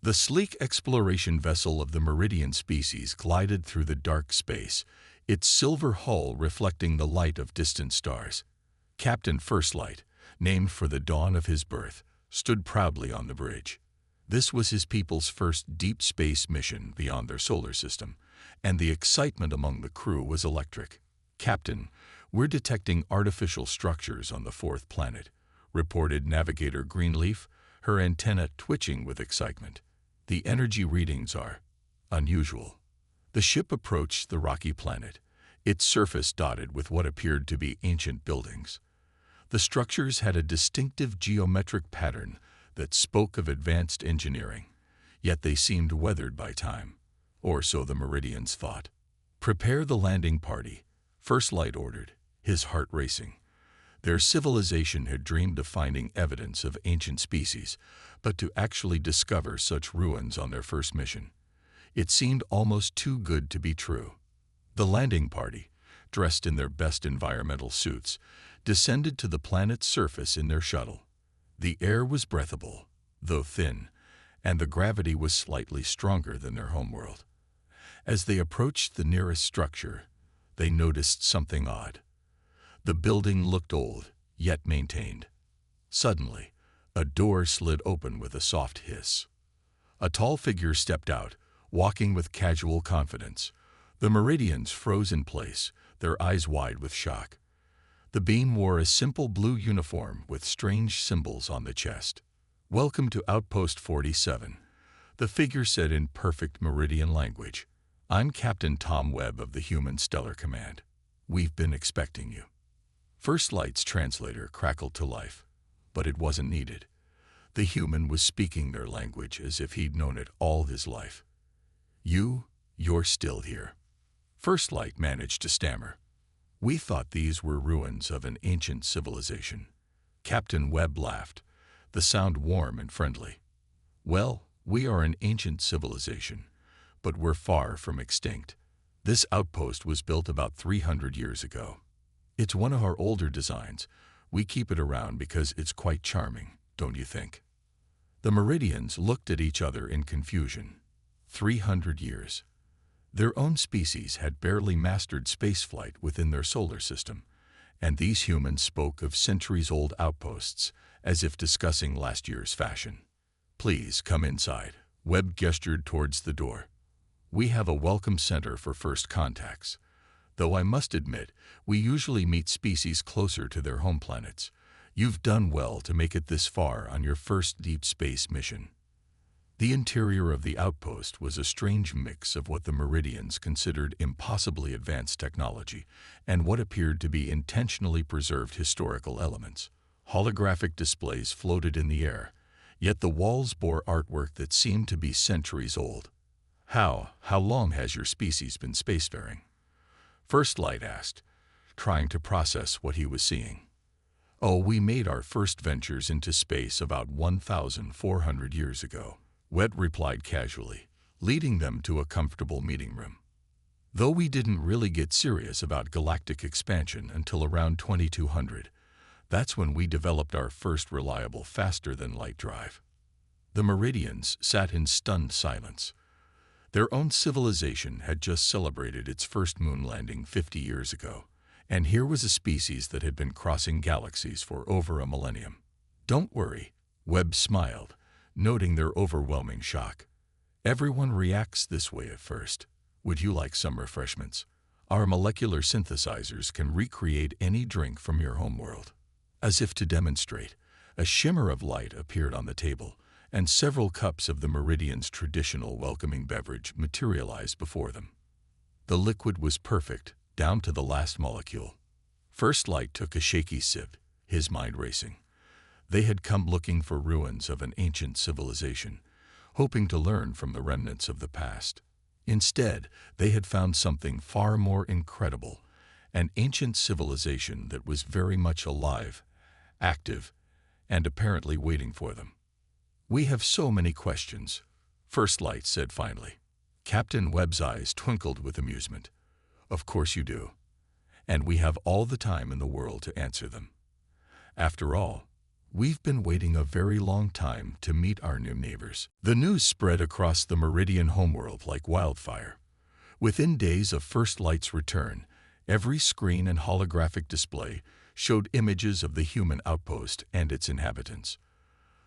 The sleek exploration vessel of the Meridian species glided through the dark space, its silver hull reflecting the light of distant stars. Captain Firstlight, named for the dawn of his birth, stood proudly on the bridge. This was his people's first deep space mission beyond their solar system, and the excitement among the crew was electric. "Captain, we're detecting artificial structures on the fourth planet," reported Navigator Greenleaf, her antenna twitching with excitement. "The energy readings are unusual." The ship approached the rocky planet, its surface dotted with what appeared to be ancient buildings. The structures had a distinctive geometric pattern that spoke of advanced engineering, yet they seemed weathered by time, or so the Meridians thought. "Prepare the landing party," Firstlight ordered, his heart racing. Their civilization had dreamed of finding evidence of ancient species, but to actually discover such ruins on their first mission, it seemed almost too good to be true. The landing party, dressed in their best environmental suits, descended to the planet's surface in their shuttle. The air was breathable, though thin, and the gravity was slightly stronger than their homeworld. As they approached the nearest structure, they noticed something odd. The building looked old, yet maintained. Suddenly, a door slid open with a soft hiss. A tall figure stepped out, walking with casual confidence. The Meridians froze in place, their eyes wide with shock. The beam wore a simple blue uniform with strange symbols on the chest. "Welcome to Outpost 47, the figure said in perfect Meridian language. "I'm Captain Tom Webb of the Human Stellar Command. We've been expecting you." Firstlight's translator crackled to life, but it wasn't needed. The human was speaking their language as if he'd known it all his life. You're still here." Firstlight managed to stammer. "We thought these were ruins of an ancient civilization." Captain Webb laughed, the sound warm and friendly. "Well, we are an ancient civilization, but we're far from extinct. This outpost was built about 300 years ago. It's one of our older designs. We keep it around because it's quite charming, don't you think?" The Meridians looked at each other in confusion. 300 years. Their own species had barely mastered spaceflight within their solar system, and these humans spoke of centuries-old outposts as if discussing last year's fashion. "Please come inside," Webb gestured towards the door. "We have a welcome center for first contacts. Though I must admit, we usually meet species closer to their home planets. You've done well to make it this far on your first deep space mission." The interior of the outpost was a strange mix of what the Meridians considered impossibly advanced technology and what appeared to be intentionally preserved historical elements. Holographic displays floated in the air, yet the walls bore artwork that seemed to be centuries old. How long has your species been spacefaring?" Firstlight asked, trying to process what he was seeing. "Oh, we made our first ventures into space about 1,400 years ago," Webb replied casually, leading them to a comfortable meeting room. "Though we didn't really get serious about galactic expansion until around 2200. That's when we developed our first reliable faster-than-light drive." The Meridians sat in stunned silence. Their own civilization had just celebrated its first moon landing 50 years ago, and here was a species that had been crossing galaxies for over a millennium. "Don't worry," Webb smiled, noting their overwhelming shock. "Everyone reacts this way at first. Would you like some refreshments? Our molecular synthesizers can recreate any drink from your homeworld." As if to demonstrate, a shimmer of light appeared on the table, and several cups of the Meridians' traditional welcoming beverage materialized before them. The liquid was perfect, down to the last molecule. Firstlight took a shaky sip, his mind racing. They had come looking for ruins of an ancient civilization, hoping to learn from the remnants of the past. Instead, they had found something far more incredible, an ancient civilization that was very much alive, active, and apparently waiting for them. "We have so many questions," Firstlight said finally. Captain Webb's eyes twinkled with amusement. "Of course you do. And we have all the time in the world to answer them. After all, we've been waiting a very long time to meet our new neighbors. The news spread across the Meridian homeworld like wildfire. Within days of First Light's return, every screen and holographic display showed images of the human outpost and its inhabitants.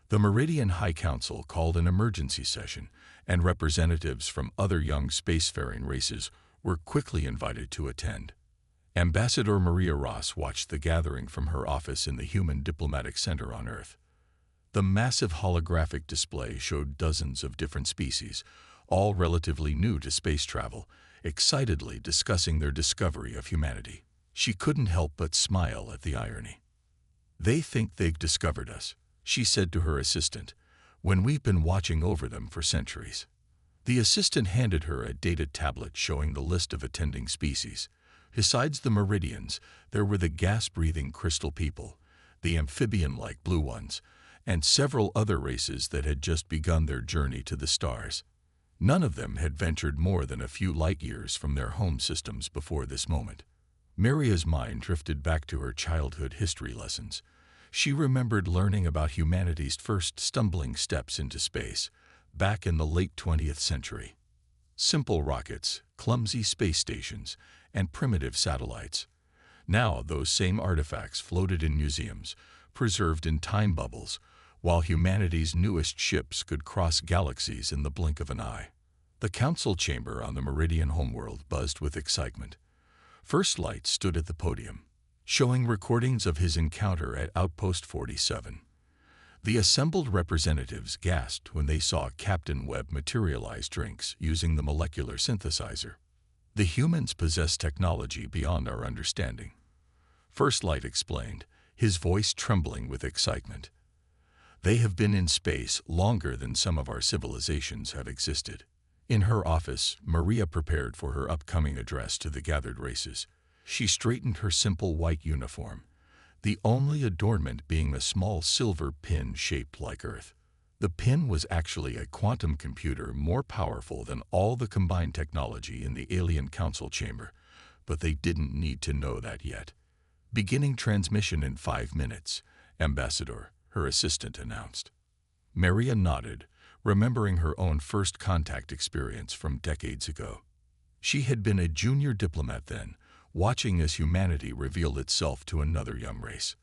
The Meridian High Council called an emergency session, and representatives from other young spacefaring races were quickly invited to attend. Ambassador Maria Ross watched the gathering from her office in the Human Diplomatic Center on Earth. The massive holographic display showed dozens of different species, all relatively new to space travel, excitedly discussing their discovery of humanity. She couldn't help but smile at the irony. "They think they've discovered us," she said to her assistant, "when we've been watching over them for centuries." The assistant handed her a dated tablet showing the list of attending species. Besides the Meridians, there were the gas-breathing crystal people, the amphibian-like blue ones, and several other races that had just begun their journey to the stars. None of them had ventured more than a few light years from their home systems before this moment. Maria's mind drifted back to her childhood history lessons. She remembered learning about humanity's first stumbling steps into space, back in the late 20th century. Simple rockets, clumsy space stations, and primitive satellites. Now those same artifacts floated in museums, preserved in time bubbles, while humanity's newest ships could cross galaxies in the blink of an eye. The council chamber on the Meridian homeworld buzzed with excitement. First Light stood at the podium, showing recordings of his encounter at Outpost 47. The assembled representatives gasped when they saw Captain Webb materialize drinks using the molecular synthesizer. "The humans possess technology beyond our understanding," First Light explained, his voice trembling with excitement. "They have been in space longer than some of our civilizations have existed." In her office, Maria prepared for her upcoming address to the gathered races. She straightened her simple white uniform, the only adornment being a small silver pin shaped like Earth. The pin was actually a quantum computer more powerful than all the combined technology in the Alien Council chamber, but they didn't need to know that yet. "Beginning transmission in 5 minutes, Ambassador," her assistant announced. Maria nodded, remembering her own first contact experience from decades ago. She had been a junior diplomat then, watching as humanity revealed itself to another young race.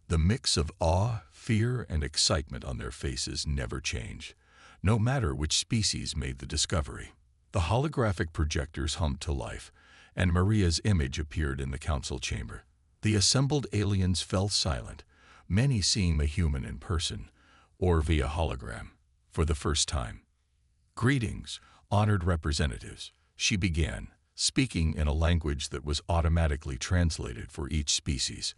The mix of awe, fear, and excitement on their faces never changed, no matter which species made the discovery. The holographic projectors hummed to life, and Maria's image appeared in the council chamber. The assembled aliens fell silent, many seeing the human in person, or via hologram, for the first time. "Greetings, honored representatives," she began, speaking in a language that was automatically translated for each species.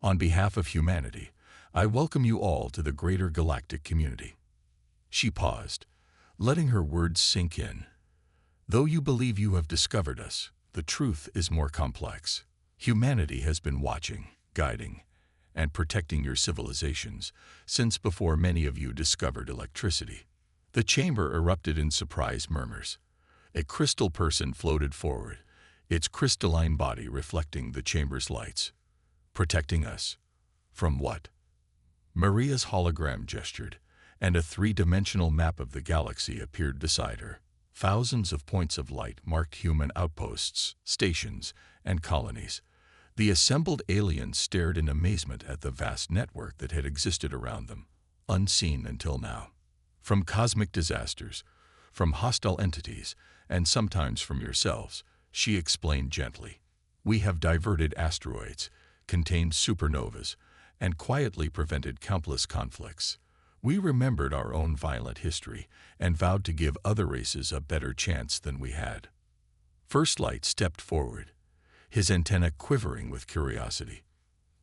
"On behalf of humanity, I welcome you all to the greater galactic community." She paused, letting her words sink in. "Though you believe you have discovered us, the truth is more complex. Humanity has been watching, guiding, and protecting your civilizations since before many of you discovered electricity." The chamber erupted in surprised murmurs. A crystal person floated forward, its crystalline body reflecting the chamber's lights. "Protecting us? From what?" Maria's hologram gestured, and a three-dimensional map of the galaxy appeared beside her. Thousands of points of light marked human outposts, stations, and colonies. The assembled aliens stared in amazement at the vast network that had existed around them, unseen until now. "From cosmic disasters, from hostile entities, and sometimes from yourselves," she explained gently. "We have diverted asteroids, contained supernovas, and quietly prevented countless conflicts. We remembered our own violent history and vowed to give other races a better chance than we had." First Light stepped forward, his antenna quivering with curiosity.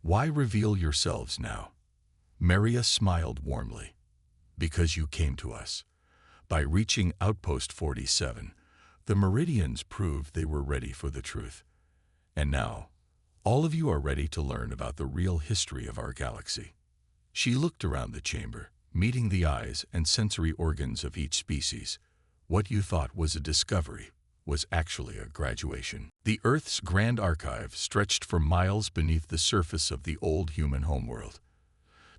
"Why reveal yourselves now?" Maria smiled warmly. "Because you came to us. By reaching Outpost 47, the Meridians proved they were ready for the truth. And now, all of you are ready to learn about the real history of our galaxy." She looked around the chamber, meeting the eyes and sensory organs of each species. What you thought was a discovery was actually a graduation. The Earth's grand archive stretched for miles beneath the surface of the old human homeworld.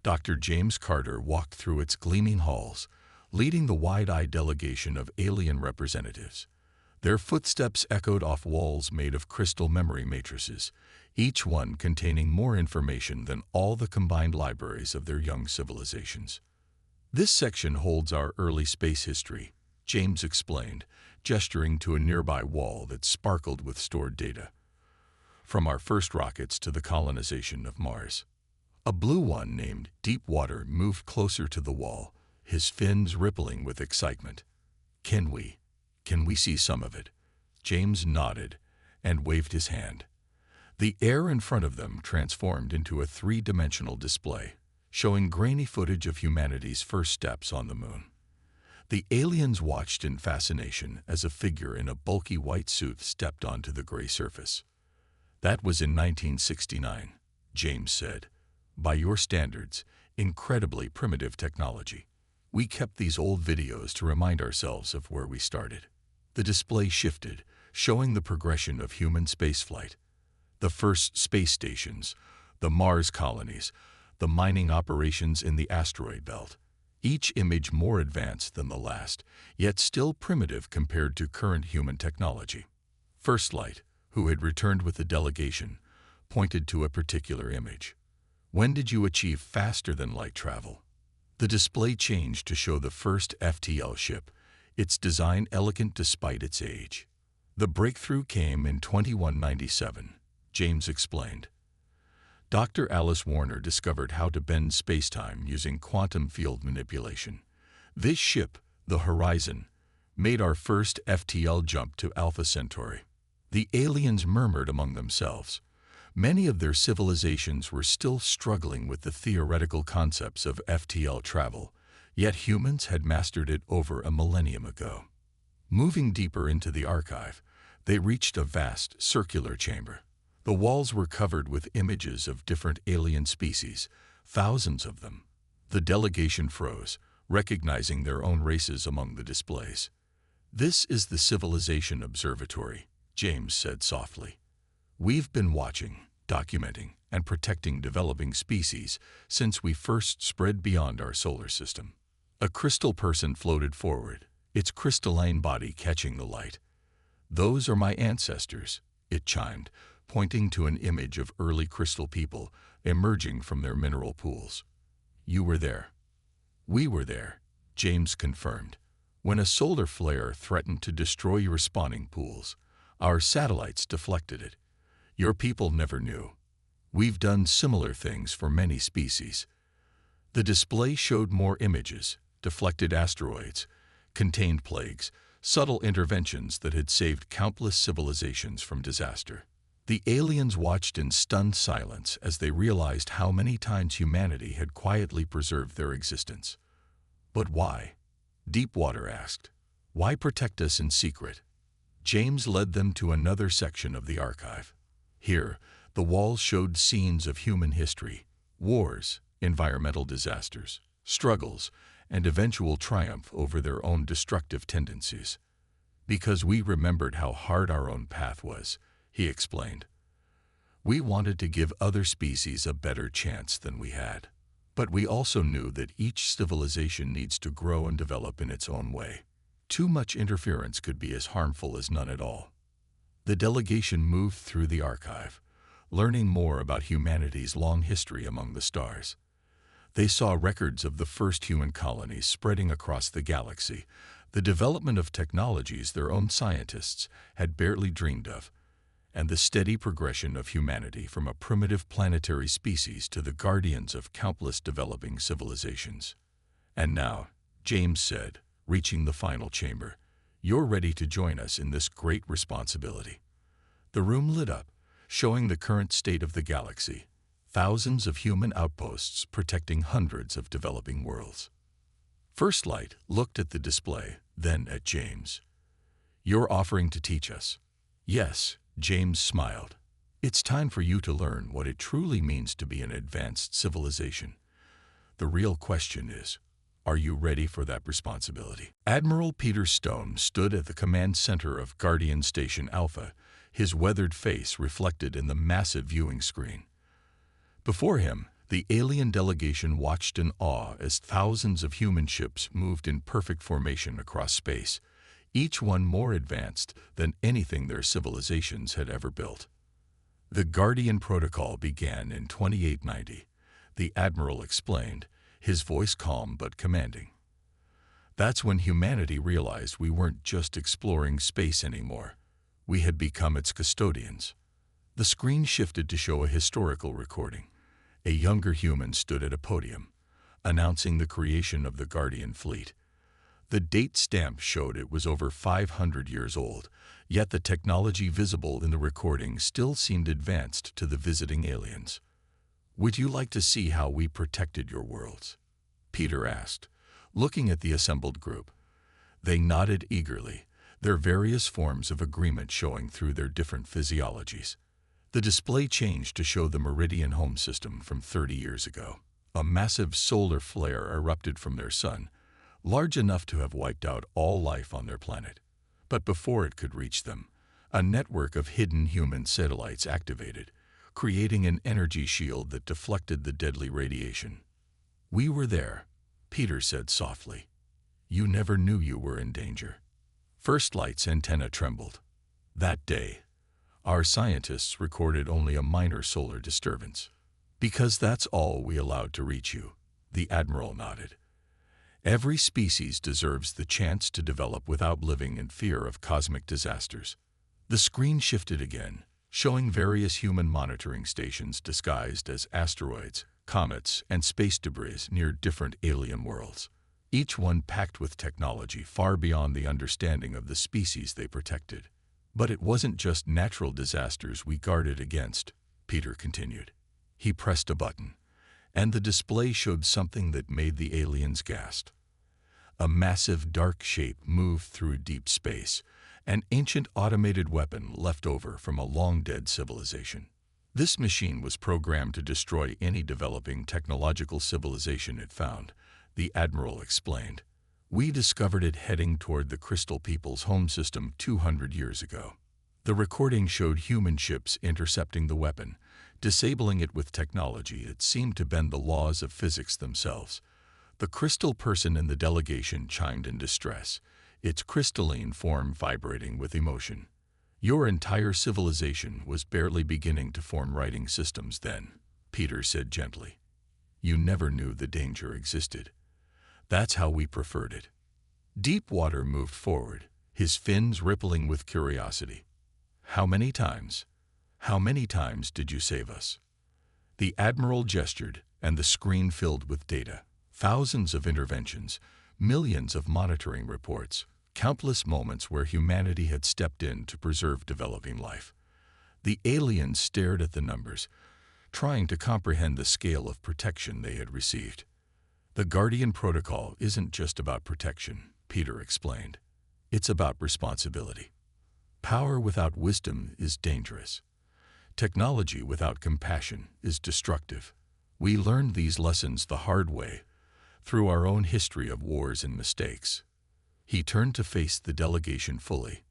Dr. James Carter walked through its gleaming halls, leading the wide-eyed delegation of alien representatives. Their footsteps echoed off walls made of crystal memory matrices, each one containing more information than all the combined libraries of their young civilizations. "This section holds our early space history," James explained, gesturing to a nearby wall that sparkled with stored data. "From our first rockets to the colonization of Mars." A blue one named Deepwater moved closer to the wall, his fins rippling with excitement. Can we see some of it?" James nodded and waved his hand. The air in front of them transformed into a three-dimensional display, showing grainy footage of humanity's first steps on the moon. The aliens watched in fascination as a figure in a bulky white suit stepped onto the gray surface. "That was in 1969, James said. "By your standards, incredibly primitive technology. We kept these old videos to remind ourselves of where we started." The display shifted, showing the progression of human spaceflight. The first space stations, the Mars colonies, the mining operations in the asteroid belt. Each image more advanced than the last, yet still primitive compared to current human technology. First Light, who had returned with the delegation, pointed to a particular image. "When did you achieve faster-than-light travel?" The display changed to show the first FTL ship, its design elegant despite its age. "The breakthrough came in 2197, James explained. Dr. Alice Warner discovered how to bend spacetime using quantum field manipulation. This ship, the Horizon, made our first FTL jump to Alpha Centauri." The aliens murmured among themselves. Many of their civilizations were still struggling with the theoretical concepts of FTL travel, yet humans had mastered it over a millennium ago. Moving deeper into the archive, they reached a vast, circular chamber. The walls were covered with images of different alien species, thousands of them. The delegation froze, recognizing their own races among the displays. "This is the Civilization Observatory," James said softly. "We've been watching, documenting, and protecting developing species since we first spread beyond our solar system." A crystal person floated forward, its crystalline body catching the light. "Those are my ancestors," it chimed, pointing to an image of early crystal people emerging from their mineral pools. "You were there." "We were there," James confirmed, "when a solar flare threatened to destroy your spawning pools. Our satellites deflected it. Your people never knew. We've done similar things for many species." The display showed more images, deflected asteroids, contained plagues, subtle interventions that had saved countless civilizations from disaster. The aliens watched in stunned silence as they realized how many times humanity had quietly preserved their existence. "But why?" Deepwater asked. "Why protect us in secret?" James led them to another section of the archive. Here, the walls showed scenes of human history, wars, environmental disasters, struggles, and eventual triumph over their own destructive tendencies. "Because we remembered how hard our own path was," he explained. "We wanted to give other species a better chance than we had. But we also knew that each civilization needs to grow and develop in its own way. Too much interference could be as harmful as none at all." The delegation moved through the archive, learning more about humanity's long history among the stars. They saw records of the first human colonies spreading across the galaxy, the development of technologies their own scientists had barely dreamed of, and the steady progression of humanity from a primitive planetary species to the guardians of countless developing civilizations. "And now," James said, reaching the final chamber, "you're ready to join us in this great responsibility." The room lit up, showing the current state of the galaxy, thousands of human outposts protecting hundreds of developing worlds. First Light looked at the display, then at James. "You're offering to teach us?" "Yes," James smiled. "It's time for you to learn what it truly means to be an advanced civilization. The real question is, are you ready for that responsibility?" Admiral Peter Stone stood at the command center of Guardian Station Alpha, his weathered face reflected in the massive viewing screen. Before him, The alien delegation watched in awe as thousands of human ships moved in perfect formation across space, each one more advanced than anything their civilizations had ever built. The Guardian Protocol began in 2890, the Admiral explained, his voice calm but commanding. That's when humanity realized we weren't just exploring space anymore. We had become its custodians. The screen shifted to show a historical recording. A younger human stood at a podium, announcing the creation of the Guardian fleet. The date stamp showed it was over 500 years old, yet the technology visible in the recording still seemed advanced to the visiting aliens. "Would you like to see how we protected your worlds?" Peter asked, looking at the assembled group. They nodded eagerly, their various forms of agreement showing through their different physiologies. The display changed to show the Meridian home system from 30 years ago. A massive solar flare erupted from their sun, large enough to have wiped out all life on their planet. But before it could reach them, a network of hidden human satellites activated, creating an energy shield that deflected the deadly radiation. "We were there," Peter said softly. "You never knew you were in danger." First Light's antenna trembled. That day, our scientists recorded only a minor solar disturbance. "Because that's all we allowed to reach you," the Admiral nodded. "Every species deserves the chance to develop without living in fear of cosmic disasters." The screen shifted again, showing various human monitoring stations disguised as asteroids, comets, and space debris near different alien worlds, each one packed with technology far beyond the understanding of the species they protected. "But it wasn't just natural disasters we guarded against," Peter continued. He pressed a button, and the display showed something that made the aliens gasp. A massive dark shape moved through deep space, an ancient automated weapon left over from a long-dead civilization. This machine was programmed to destroy any developing technological civilization it found, the Admiral explained. "We discovered it heading toward the Crystal People's home system 200 years ago." The recording showed human ships intercepting the weapon, disabling it with technology that seemed to bend the laws of physics themselves. The crystal person in the delegation chimed in distress, its crystalline form vibrating with emotion. "Your entire civilization was barely beginning to form writing systems then," Peter said gently. "You never knew the danger existed. That's how we preferred it." Deepwater moved forward, his fins rippling with curiosity. How many times did you save us?" The Admiral gestured, and the screen filled with data. Thousands of interventions, millions of monitoring reports, countless moments where humanity had stepped in to preserve developing life. The aliens stared at the numbers, trying to comprehend the scale of protection they had received. "The Guardian Protocol isn't just about protection," Peter explained. "It's about responsibility. Power without wisdom is dangerous. Technology without compassion is destructive. We learned these lessons the hard way, through our own history of wars and mistakes." He turned to face the delegation fully.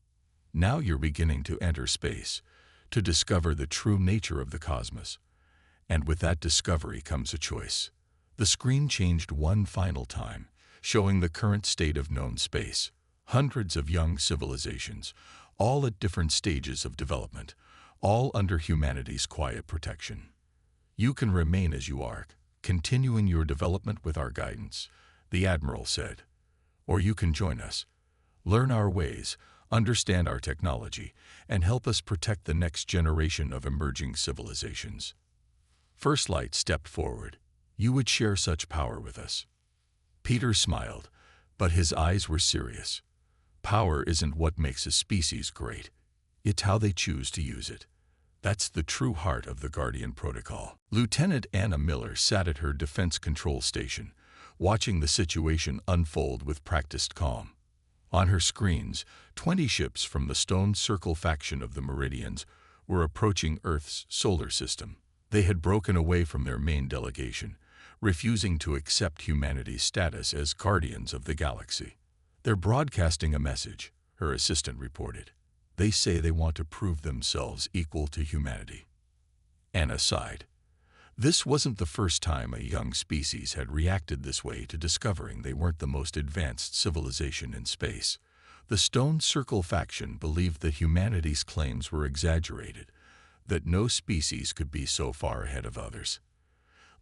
"Now you're beginning to enter space, to discover the true nature of the cosmos. And with that discovery comes a choice." The screen changed one final time, showing the current state of known space. Hundreds of young civilizations, all at different stages of development, all under humanity's quiet protection. "You can remain as you are, continuing your development with our guidance," the Admiral said. "Or you can join us, learn our ways, understand our technology, and help us protect the next generation of emerging civilizations." First Light stepped forward. "You would share such power with us." Peter smiled, but his eyes were serious. "Power isn't what makes a species great. It's how they choose to use it. That's the true heart of the Guardian Protocol." Lieutenant Anna Miller sat at her defense control station, watching the situation unfold with practiced calm. On her screens, 20 ships from the Stone Circle faction of the Meridians were approaching Earth's solar system. They had broken away from their main delegation, refusing to accept humanity's status as guardians of the galaxy. "They're broadcasting a message," her assistant reported. "They say they want to prove themselves equal to humanity." Anna sighed. This wasn't the first time a young species had reacted this way to discovering they weren't the most advanced civilization in space. The Stone Circle faction believed that humanity's claims were exaggerated, that no species could be so far ahead of others.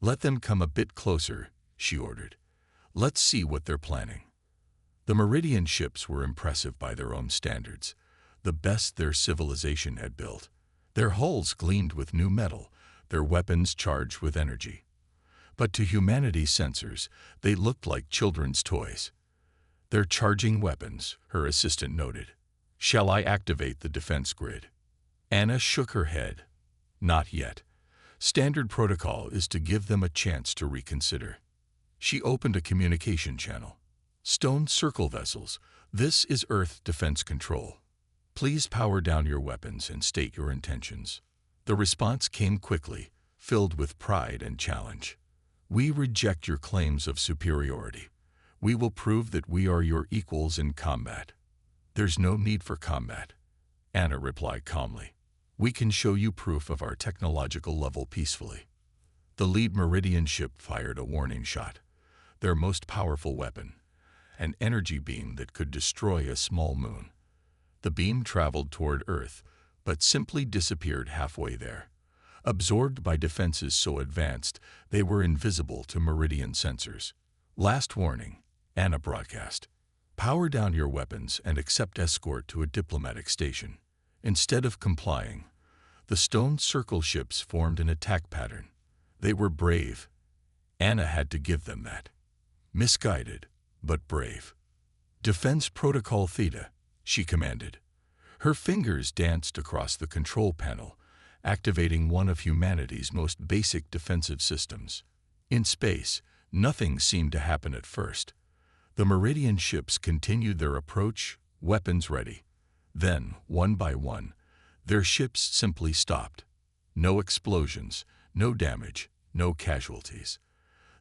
"Let them come a bit closer," she ordered. "Let's see what they're planning." The Meridian ships were impressive by their own standards, the best their civilization had built. Their hulls gleamed with new metal, their weapons charged with energy. But to humanity's sensors, they looked like children's toys. "They're charging weapons," her assistant noted. "Shall I activate the defense grid?" Anna shook her head. "Not yet. Standard protocol is to give them a chance to reconsider." She opened a communication channel. "Stone Circle vessels, this is Earth Defense Control. Please power down your weapons and state your intentions." The response came quickly, filled with pride and challenge. "We reject your claims of superiority. We will prove that we are your equals in combat." "There's no need for combat," Anna replied calmly. "We can show you proof of our technological level peacefully." The lead Meridian ship fired a warning shot, their most powerful weapon, an energy beam that could destroy a small moon. The beam traveled toward Earth, but simply disappeared halfway there. Absorbed by defenses so advanced, they were invisible to Meridian sensors. "Last warning," Anna broadcast. "Power down your weapons and accept escort to a diplomatic station." Instead of complying, the Stone Circle ships formed an attack pattern. They were brave. Anna had to give them that. Misguided, but brave. "Defense Protocol Theta," she commanded. Her fingers danced across the control panel, activating one of humanity's most basic defensive systems. In space, nothing seemed to happen at first. The Meridian ships continued their approach, weapons ready. Then, one by one, their ships simply stopped. No explosions, no damage, no casualties.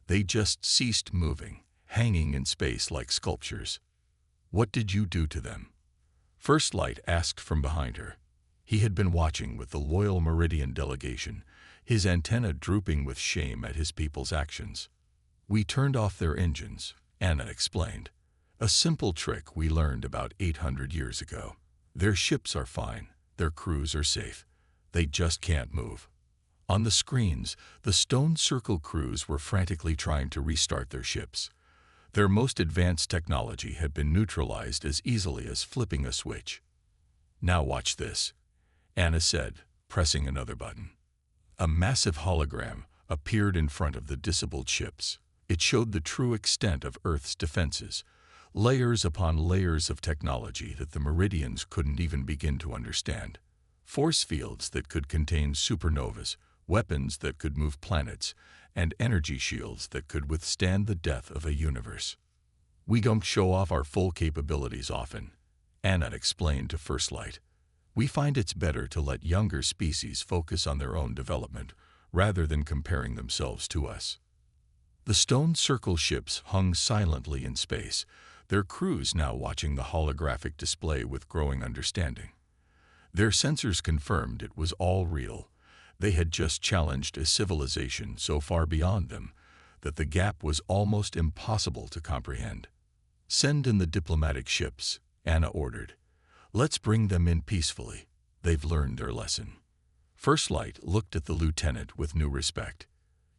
They just ceased moving, hanging in space like sculptures. "What did you do to them?" First Light asked from behind her. He had been watching with the loyal Meridian delegation, his antenna drooping with shame at his people's actions. "We turned off their engines," Anna explained. "A simple trick we learned about 800 years ago. Their ships are fine, their crews are safe. They just can't move." On the screens, the Stone Circle crews were frantically trying to restart their ships. Their most advanced technology had been neutralized as easily as flipping a switch. "Now watch this," Anna said, pressing another button. A massive hologram appeared in front of the disabled ships. It showed the true extent of Earth's defenses, layers upon layers of technology that the Meridians couldn't even begin to understand. Force fields that could contain supernovas, weapons that could move planets, and energy shields that could withstand the death of a universe. "We don't show off our full capabilities often," Anna explained to First Light. "We find it's better to let younger species focus on their own development, rather than comparing themselves to us." The Stone Circle ships hung silently in space, their crews now watching the holographic display with growing understanding. Their sensors confirmed it was all real. They had just challenged a civilization so far beyond them that the gap was almost impossible to comprehend. "Send in the diplomatic ships," Anna ordered. "Let's bring them in peacefully. They've learned their lesson." First Light looked at the lieutenant with new respect.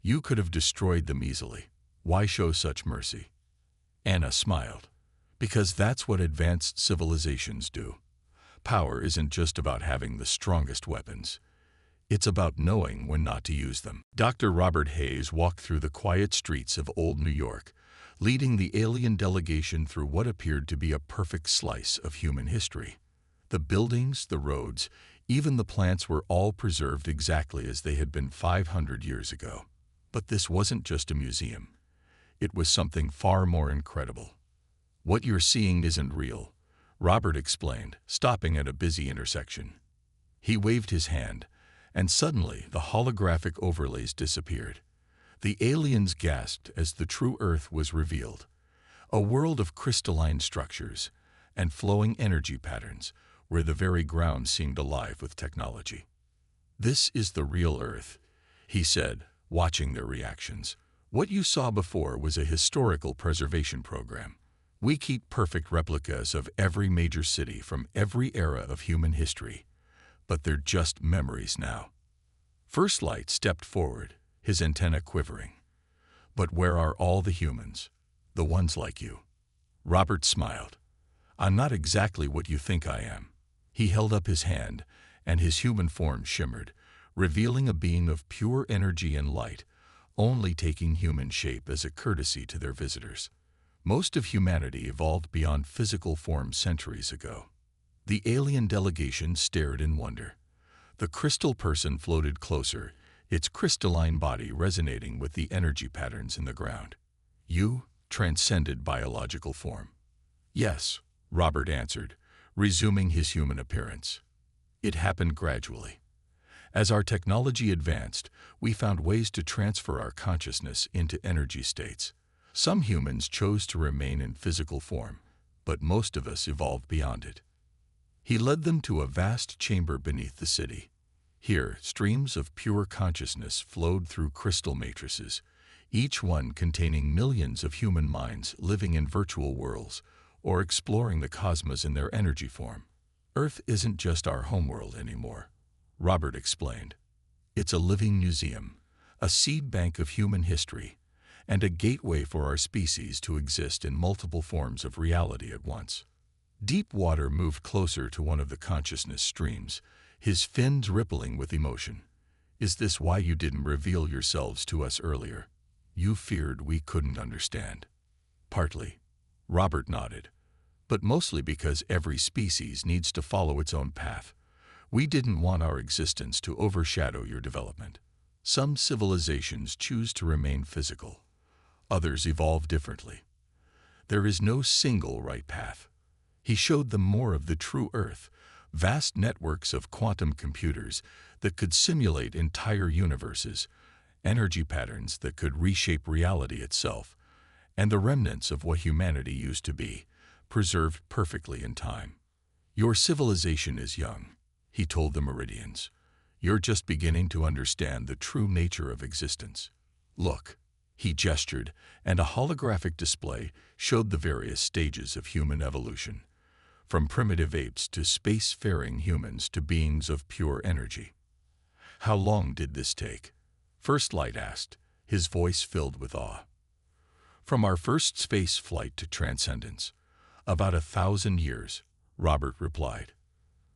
"You could have destroyed them easily. Why show such mercy?" Anna smiled. "Because that's what advanced civilizations do. Power isn't just about having the strongest weapons. It's about knowing when not to use them." Dr. Robert Hayes walked through the quiet streets of old New York, leading the alien delegation through what appeared to be a perfect slice of human history. The buildings, the roads, even the plants were all preserved exactly as they had been 500 years ago. But this wasn't just a museum. It was something far more incredible. "What you're seeing isn't real," Robert explained, stopping at a busy intersection. He waved his hand, and suddenly the holographic overlays disappeared. The aliens gasped as the true Earth was revealed, a world of crystalline structures and flowing energy patterns where the very ground seemed alive with technology. "This is the real Earth," he said, watching their reactions. What you saw before was a historical preservation program. We keep perfect replicas of every major city from every era of human history, but they're just memories now. First Light stepped forward, his antenna quivering. But where are all the humans? The ones like you? Robert smiled. I'm not exactly what you think I am. He held up his hand, and his human form shimmered, revealing a being of pure energy and light, only taking human shape as a courtesy to their visitors. Most of humanity evolved beyond physical form centuries ago. The alien delegation stared in wonder. The crystal person floated closer, its crystalline body resonating with the energy patterns in the ground. You transcended biological form. Yes, Robert answered, resuming his human appearance. It happened gradually. As our technology advanced, we found ways to transfer our consciousness into energy states. Some humans chose to remain in physical form, but most of us evolved beyond it. He led them to a vast chamber beneath the city. Here, streams of pure consciousness flowed through crystal matrices, each one containing millions of human minds living in virtual worlds or exploring the cosmos in their energy form. Earth isn't just our homeworld anymore, Robert explained. It's a living museum, a seed bank of human history, and a gateway for our species to exist in multiple forms of reality at once. Deep Water moved closer to one of the consciousness streams, his fins rippling with emotion. Is this why you didn't reveal yourselves to us earlier? You feared we couldn't understand. Partly, Robert nodded, but mostly because every species needs to follow its own path. We didn't want our existence to overshadow your development. Some civilizations choose to remain physical. Others evolve differently. There is no single right path. He showed them more of the true Earth, vast networks of quantum computers that could simulate entire universes, energy patterns that could reshape reality itself, and the remnants of what humanity used to be, preserved perfectly in time. Your civilization is young, he told the Meridians. You're just beginning to understand the true nature of existence. Look, he gestured, and a holographic display showed the various stages of human evolution, from primitive apes to space-faring humans to beings of pure energy. How long did this take? First Light asked, his voice filled with awe. From our first space flight to transcendence, about 1,000 years, Robert replied.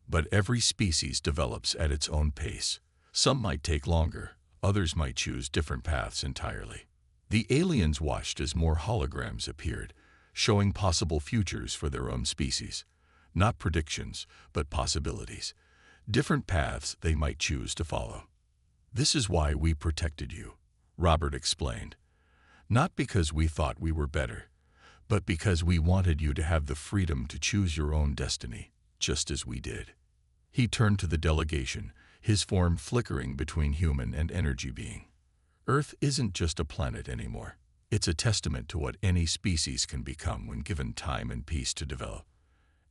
But every species develops at its own pace. Some might take longer, others might choose different paths entirely. The aliens watched as more holograms appeared, showing possible futures for their own species. Not predictions, but possibilities. Different paths they might choose to follow. This is why we protected you, Robert explained. Not because we thought we were better, but because we wanted you to have the freedom to choose your own destiny, just as we did. He turned to the delegation, his form flickering between human and energy being. Earth isn't just a planet anymore. It's a testament to what any species can become when given time and peace to develop.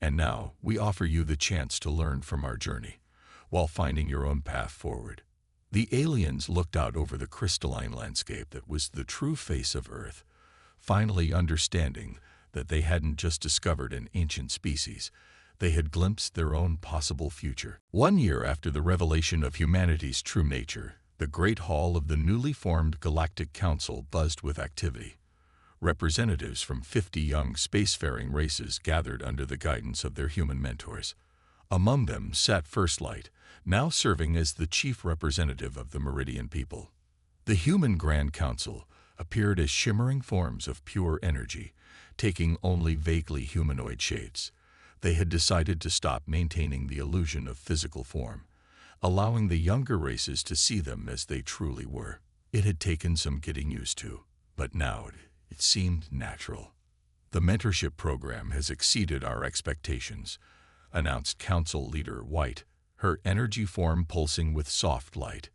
And now, we offer you the chance to learn from our journey, while finding your own path forward. The aliens looked out over the crystalline landscape that was the true face of Earth, finally understanding that they hadn't just discovered an ancient species, they had glimpsed their own possible future. 1 year after the revelation of humanity's true nature, the Great Hall of the newly formed Galactic Council buzzed with activity. Representatives from 50 young spacefaring races gathered under the guidance of their human mentors. Among them sat First Light, now serving as the chief representative of the Meridian people. The human Grand Council appeared as shimmering forms of pure energy, taking only vaguely humanoid shapes. They had decided to stop maintaining the illusion of physical form, allowing the younger races to see them as they truly were. It had taken some getting used to, but now it seemed natural. The mentorship program has exceeded our expectations, announced Council Leader White, her energy form pulsing with soft light.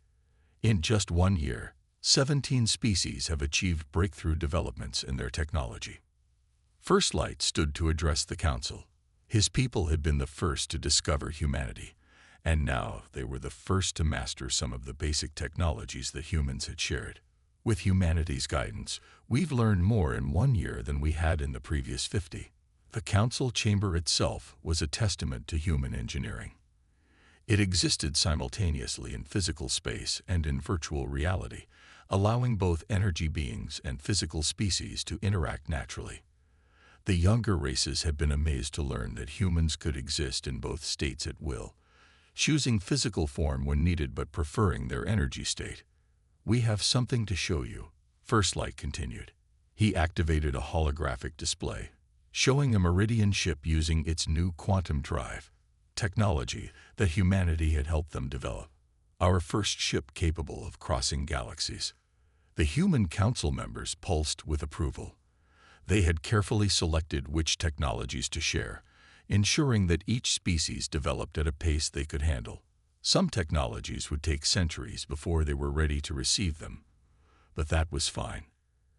In just 1 year, 17 species have achieved breakthrough developments in their technology. First Light stood to address the council. His people had been the first to discover humanity, And now they were the first to master some of the basic technologies that humans had shared. With humanity's guidance, we've learned more in 1 year than we had in the previous 50. The council chamber itself was a testament to human engineering. It existed simultaneously in physical space and in virtual reality, allowing both energy beings and physical species to interact naturally. The younger races had been amazed to learn that humans could exist in both states at will, choosing physical form when needed but preferring their energy state. "We have something to show you," First Light continued. He activated a holographic display, showing a Meridian ship using its new quantum drive technology that humanity had helped them develop. Our first ship capable of crossing galaxies. The human council members pulsed with approval. They had carefully selected which technologies to share, ensuring that each species developed at a pace they could handle. Some technologies would take centuries before they were ready to receive them. But that was fine.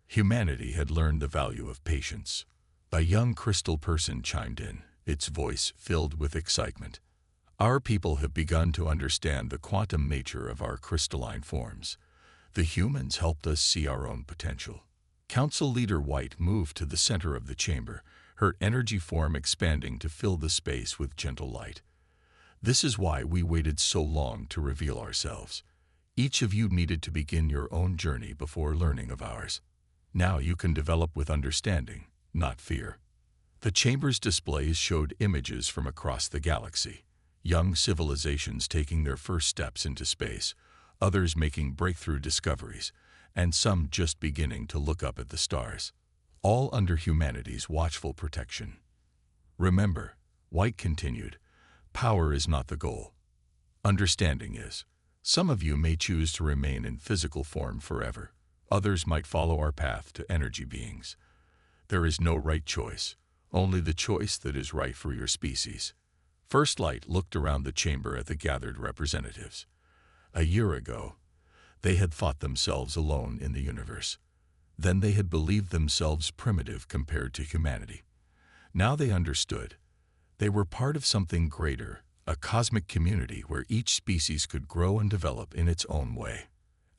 Humanity had learned the value of patience. A young crystal person chimed in, its voice filled with excitement. "Our people have begun to understand the quantum nature of our crystalline forms. The humans helped us see our own potential." Council Leader White moved to the center of the chamber, her energy form expanding to fill the space with gentle light. "This is why we waited so long to reveal ourselves. Each of you needed to begin your own journey before learning of ours. Now you can develop with understanding, not fear." The chamber's displays showed images from across the galaxy. Young civilizations taking their first steps into space, others making breakthrough discoveries, and some just beginning to look up at the stars, all under humanity's watchful protection. "Remember," White continued, "power is not the goal. Understanding is. Some of you may choose to remain in physical form forever. Others might follow our path to energy beings. There is no right choice, only the choice that is right for your species." First Light looked around the chamber at the gathered representatives. A year ago, they had thought themselves alone in the universe. Then they had believed themselves primitive compared to humanity. Now they understood. They were part of something greater, a cosmic community where each species could grow and develop in its own way.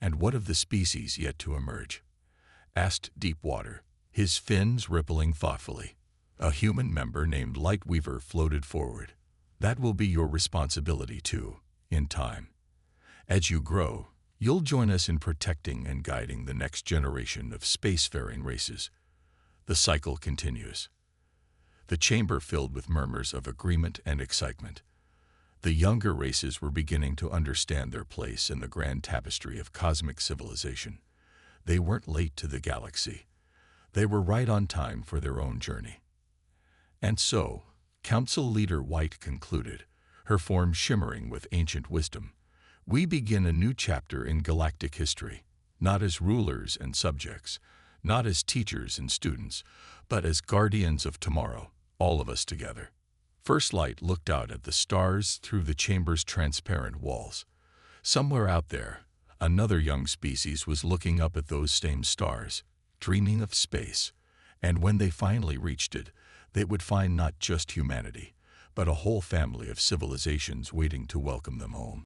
"And what of the species yet to emerge?" asked Deepwater, his fins rippling thoughtfully. A human member named Lightweaver floated forward. "That will be your responsibility too, in time. As you grow, you'll join us in protecting and guiding the next generation of spacefaring races." The cycle continues. The chamber filled with murmurs of agreement and excitement. The younger races were beginning to understand their place in the grand tapestry of cosmic civilization. They weren't late to the galaxy. They were right on time for their own journey. And so, Council Leader White concluded, her form shimmering with ancient wisdom, "We begin a new chapter in galactic history, not as rulers and subjects, not as teachers and students, but as guardians of tomorrow, all of us together." First Light looked out at the stars through the chamber's transparent walls. Somewhere out there, another young species was looking up at those same stars, dreaming of space, and when they finally reached it, they would find not just humanity, but a whole family of civilizations waiting to welcome them home.